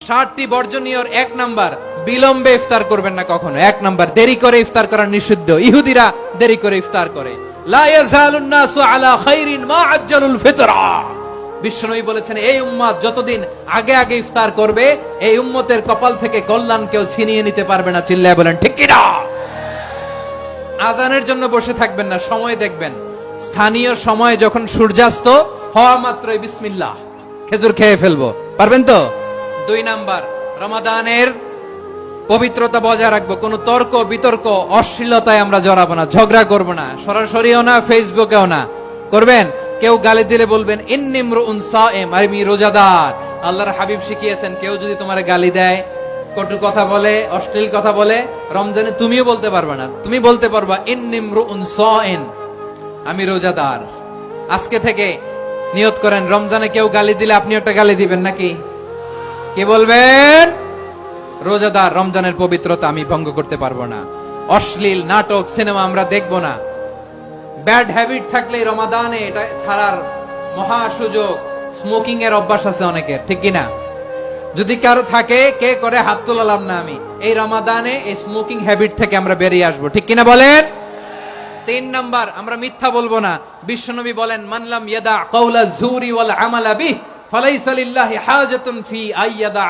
60টি বর্জনীয়র 1 number, বিলম্বে ইফতার করবেন না কখনো। 1 নাম্বার, দেরি করে ইফতার করা নিষিদ্ধ। ইহুদিরা দেরি করে ইফতার করে। লা ইয়াজালুন নাসু আলা খাইরিন মা আজ্জালুল ফিতরা। বিশ্বনবী বলেছেন, এই উম্মত যতদিন আগে আগে ইফতার করবে, এই উম্মতের কপাল থেকে কল্যাণ কেউ ছিনিয়ে নিতে পারবে না। চিল্লায় বলেন ঠিক কি না? আজানের জন্য বসে থাকবেন না, সময় দেখবেন। স্থানীয় সময় যখন সূর্যাস্ত হওয়া মাত্রই বিসমিল্লাহ, খেজুর খেয়ে ফেলবো। পারবেন তো? 2 নাম্বার, রমাদানের পবিত্রতা বজায় রাখবো। কোনো তর্ক বিতর্ক অশ্লীলতায় আমরা জড়াবো না, ঝগড়া করবো না, সরাসরিও না, ফেসবুকেও না। করবেন? কেউ গালি দিলে বলবেন ইন্নী ইমরুউন সায়েম, আমি রোজাদার। আল্লাহর হাবিব শিখিয়েছেন, কেউ যদি তোমার গালি দেয়, কটু কথা বলে, অশ্লীল কথা বলে, রমজানে তুমিও বলতে পারবে না। তুমি বলতে পারবা ইন্নী ইমরুউন সায়েম, আমি রোজাদার। আজকে থেকে নিয়ত করেন, রমজানে কেউ গালি দিলে আপনি একটা গালি দিবেন নাকি? কি বলবেন? রোজাদার, রমজানের পবিত্রতা আমি ভঙ্গ করতে পারবো না। অশ্লীল নাটক সিনেমা আমরা দেখবো না। ব্যাড হ্যাবিট থাকলে রমাদানে এটা ছাড়ার মহা সুযোগ। স্মোকিং এর অভ্যাস আছে অনেকের, ঠিক কিনা? যদি কারো থাকে, কে করে হাত তোলালাম না আমি। এই রমাদানে এই স্মোকিং হ্যাবিট থেকে আমরা বেরিয়ে আসবো, ঠিক কিনা বলেন? 3 নাম্বার, আমরা মিথ্যা বলবো না। বিশ্বনবী বলেন, মানলাম ইয়াদা কাওলা যুরি ওয়াল আমালা বিহি ফালাইসা লিল্লাহি হাজাতুন ফি আইয়াদা